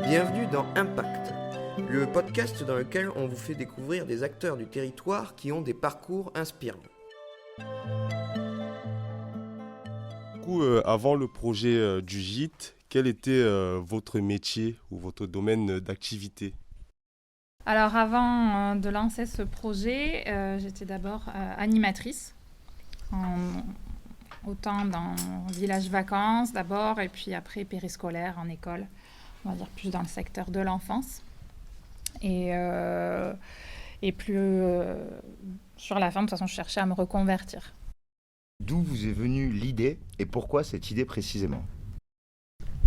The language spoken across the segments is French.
Bienvenue dans Impact, le podcast dans lequel on vous fait découvrir des acteurs du territoire qui ont des parcours inspirants. Du coup, avant le projet du gîte, quel était votre métier ou votre domaine d'activité? Alors avant de lancer ce projet, j'étais d'abord animatrice, autant dans village vacances d'abord et puis après périscolaire en école, on va dire plus dans le secteur de l'enfance. Et plus sur la fin, de toute façon, je cherchais à me reconvertir. D'où vous est venue l'idée et pourquoi cette idée précisément?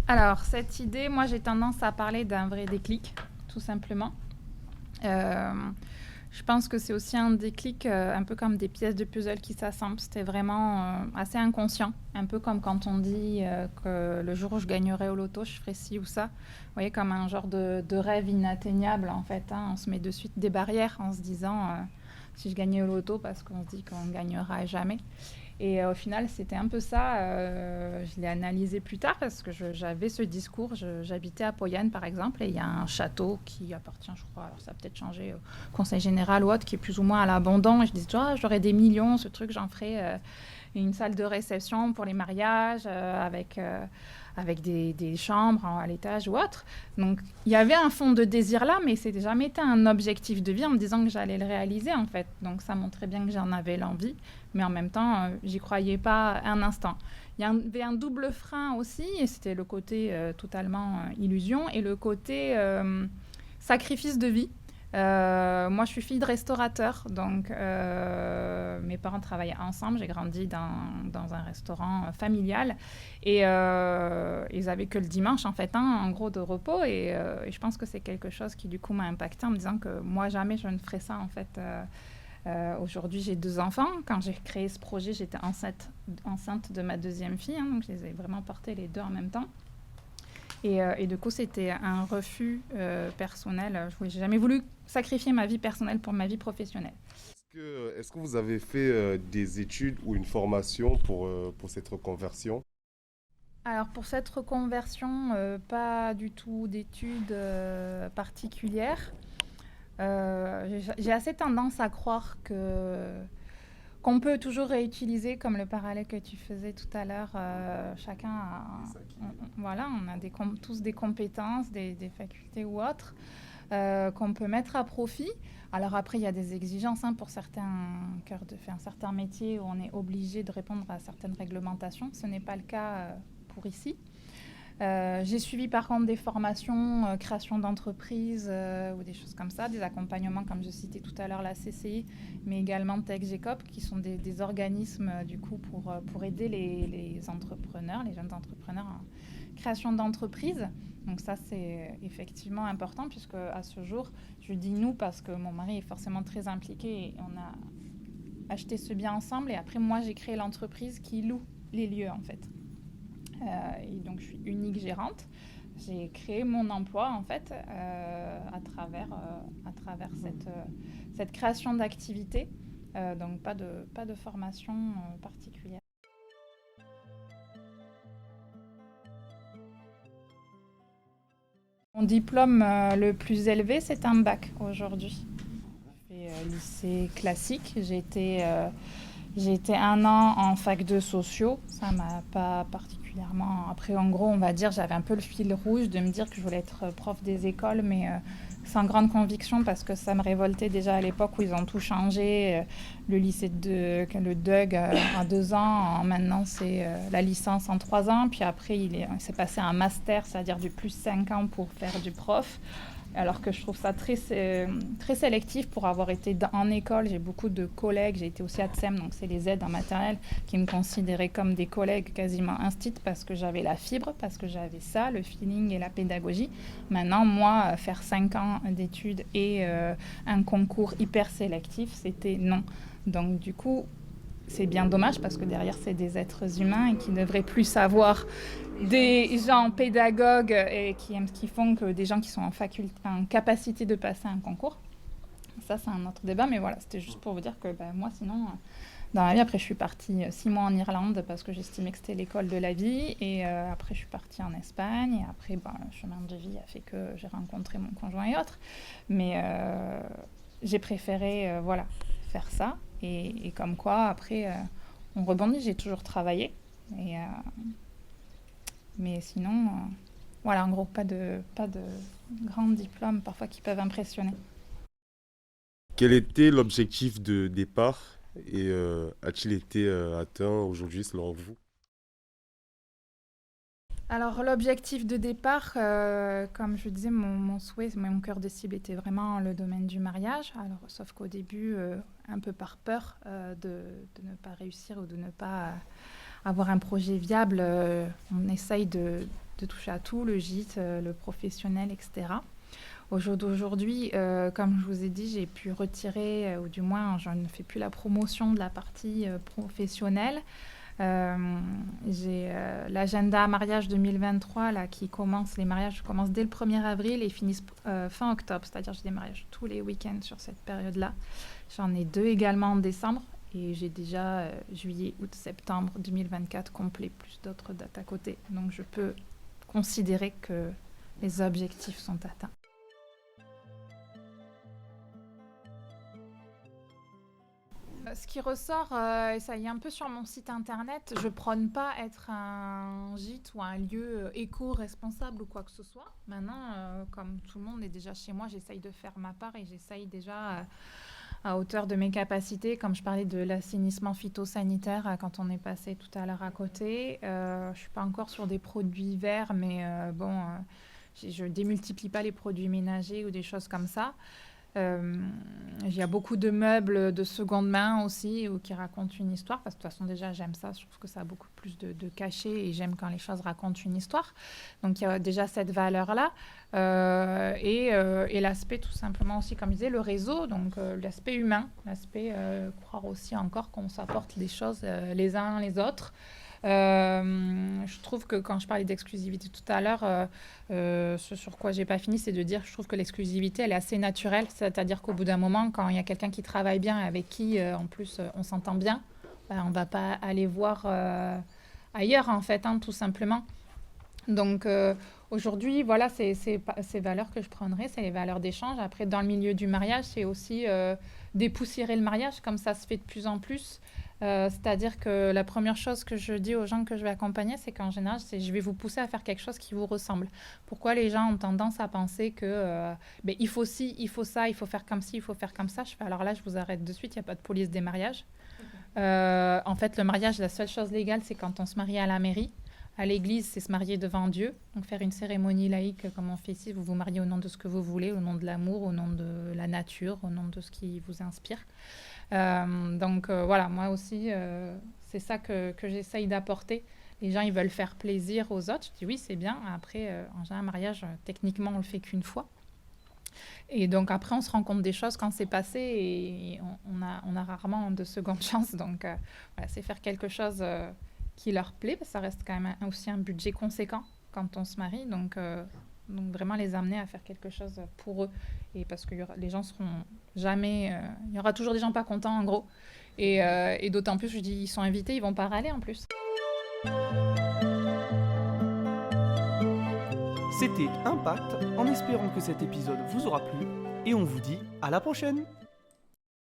Alors cette idée, moi j'ai tendance à parler d'un vrai déclic, tout simplement. Je pense que c'est aussi un déclic un peu comme des pièces de puzzle qui s'assemblent. C'était vraiment assez inconscient, un peu comme quand on dit que le jour où je gagnerai au loto, je ferai ci ou ça. Vous voyez, comme un genre de rêve inatteignable en fait. On se met de suite des barrières en se disant si je gagnais au loto, parce qu'on se dit qu'on ne gagnera jamais. Et au final, c'était un peu ça. Je l'ai analysé plus tard parce que j'avais ce discours. J'habitais à Poyenne, par exemple, et il y a un château qui appartient, je crois, alors ça a peut-être changé au Conseil général ou autre, qui est plus ou moins à l'abandon. Et je disais, j'aurais des millions, ce truc, j'en ferais une salle de réception pour les mariages avec des chambres à l'étage ou autre. Donc, il y avait un fond de désir là, mais c'était jamais été un objectif de vie en me disant que j'allais le réaliser, en fait. Donc, ça montrait bien que j'en avais l'envie. Mais en même temps, j'y croyais pas un instant. Il y avait un double frein aussi, et c'était le côté totalement illusion et le côté sacrifice de vie. Moi, je suis fille de restaurateur, donc mes parents travaillaient ensemble. J'ai grandi dans un restaurant familial et ils avaient que le dimanche, en fait, en gros, de repos. Et je pense que c'est quelque chose qui, du coup, m'a impactée en me disant que moi, jamais je ne ferais ça, en fait. Aujourd'hui, j'ai 2 enfants. Quand j'ai créé ce projet, j'étais enceinte de ma 2e fille, donc je les ai vraiment portés les 2 en même temps. Et du coup, c'était un refus personnel. Je n'ai jamais voulu sacrifier ma vie personnelle pour ma vie professionnelle. Est-ce que vous avez fait des études ou une formation pour cette reconversion? Alors, pour cette reconversion, pas du tout d'études particulières. J'ai assez tendance à croire qu'on peut toujours réutiliser, comme le parallèle que tu faisais tout à l'heure. Chacun on a tous des compétences, des facultés ou autres qu'on peut mettre à profit. Alors après, il y a des exigences pour certains métiers où on est obligé de répondre à certaines réglementations. Ce n'est pas le cas pour ici. J'ai suivi par contre des formations, création d'entreprise ou des choses comme ça, des accompagnements comme je citais tout à l'heure la CCI, mais également TechGecop qui sont des organismes du coup pour aider les entrepreneurs, les jeunes entrepreneurs en création d'entreprise. Donc ça c'est effectivement important puisque à ce jour, je dis nous parce que mon mari est forcément très impliqué et on a acheté ce bien ensemble et après moi j'ai créé l'entreprise qui loue les lieux en fait. Et donc je suis unique gérante. J'ai créé mon emploi en fait à travers cette création d'activité. Donc pas de formation particulière. Mon diplôme le plus élevé, c'est un bac aujourd'hui. J'ai fait lycée classique. J'ai été 1 an en fac de sociaux. Ça m'a pas particulièrement... Après, en gros, on va dire, j'avais un peu le fil rouge de me dire que je voulais être prof des écoles, mais sans grande conviction parce que ça me révoltait déjà à l'époque où ils ont tout changé. Le lycée le DUG en 2 ans. Maintenant, c'est la licence en 3 ans. Puis après, il s'est passé un master, c'est-à-dire du plus 5 ans pour faire du prof. Alors que je trouve ça très sélectif pour avoir été en école. J'ai beaucoup de collègues, j'ai été aussi à TSEM, donc c'est les aides en maternelle, qui me considéraient comme des collègues quasiment instits parce que j'avais la fibre, parce que j'avais ça, le feeling et la pédagogie. Maintenant, moi, faire 5 ans d'études et un concours hyper sélectif, c'était non. Donc du coup, c'est bien dommage parce que derrière, c'est des êtres humains et qui ne devraient plus savoir des gens pédagogues et qui font que des gens qui sont en capacité de passer un concours. Ça, c'est un autre débat, mais voilà, c'était juste pour vous dire que moi, sinon, dans ma vie. Après, je suis partie 6 mois en Irlande parce que j'estimais que c'était l'école de la vie. Et après, je suis partie en Espagne. Et après, le chemin de vie a fait que j'ai rencontré mon conjoint et autres. Mais j'ai préféré faire ça. Et comme quoi, après, on rebondit. J'ai toujours travaillé. Mais sinon, en gros, pas de grands diplômes parfois qui peuvent impressionner. Quel était l'objectif de départ et a-t-il été atteint aujourd'hui selon vous? Alors l'objectif de départ, comme je disais, mon souhait, mon cœur de cible était vraiment le domaine du mariage. Alors, sauf qu'au début, un peu par peur de ne pas réussir ou de ne pas avoir un projet viable, on essaye de toucher à tout, le gîte, le professionnel, etc. Au jour d'aujourd'hui, comme je vous ai dit, j'ai pu retirer, ou du moins, je ne fais plus la promotion de la partie professionnelle. J'ai l'agenda mariage 2023 là, qui commence, les mariages commencent dès le 1er avril et finissent fin octobre, c'est-à-dire j'ai des mariages tous les week-ends sur cette période-là. J'en ai 2 également en décembre et j'ai déjà juillet, août, septembre 2024 complet, plus d'autres dates à côté. Donc je peux considérer que les objectifs sont atteints. Ce qui ressort, et ça y est un peu sur mon site internet, je prône pas être un gîte ou un lieu éco-responsable ou quoi que ce soit. Maintenant, comme tout le monde est déjà chez moi, j'essaye de faire ma part et j'essaye déjà à hauteur de mes capacités, comme je parlais de l'assainissement phytosanitaire quand on est passé tout à l'heure à côté. Je suis pas encore sur des produits verts, mais je démultiplie pas les produits ménagers ou des choses comme ça. Il y a beaucoup de meubles de seconde main aussi qui racontent une histoire, parce que de toute façon déjà j'aime ça, je trouve que ça a beaucoup plus de cachet et j'aime quand les choses racontent une histoire, donc il y a déjà cette valeur là et l'aspect tout simplement aussi, comme je disais, le réseau, donc l'aspect humain, l'aspect croire aussi encore qu'on s'apporte les choses les uns les autres. Je trouve que quand je parlais d'exclusivité tout à l'heure, ce sur quoi j'ai pas fini, c'est de dire, je trouve que l'exclusivité, elle est assez naturelle. C'est-à-dire qu'au bout d'un moment, quand il y a quelqu'un qui travaille bien, avec qui, en plus, on s'entend bien, on va pas aller voir ailleurs, en fait, tout simplement. Donc, aujourd'hui, voilà, c'est ces valeurs que je prendrais, c'est les valeurs d'échange. Après, dans le milieu du mariage, c'est aussi dépoussiérer le mariage, comme ça se fait de plus en plus. C'est-à-dire que la première chose que je dis aux gens que je vais accompagner, c'est qu'en général, je vais vous pousser à faire quelque chose qui vous ressemble. Pourquoi les gens ont tendance à penser que il faut ci, il faut ça, il faut faire comme ci, il faut faire comme ça. Je fais, alors là, je vous arrête de suite, il n'y a pas de police des mariages. En fait, le mariage, la seule chose légale, c'est quand on se marie à la mairie. À l'église, c'est se marier devant Dieu. Donc faire une cérémonie laïque comme on fait ici, vous vous mariez au nom de ce que vous voulez, au nom de l'amour, au nom de la nature, au nom de ce qui vous inspire. Voilà, moi aussi, c'est ça que j'essaye d'apporter. Les gens, ils veulent faire plaisir aux autres. Je dis oui, c'est bien. Après, en général, un mariage, techniquement, on le fait qu'une fois. Et donc après, on se rend compte des choses quand c'est passé et on a rarement de seconde chance. Donc voilà, c'est faire quelque chose qui leur plaît, parce que ça reste quand même aussi un budget conséquent quand on se marie. Donc vraiment les amener à faire quelque chose pour eux. Et parce que les gens seront jamais... il y aura toujours des gens pas contents, en gros. Et d'autant plus, je dis, ils sont invités, ils vont pas râler en plus. C'était Impact, en espérant que cet épisode vous aura plu. Et on vous dit à la prochaine!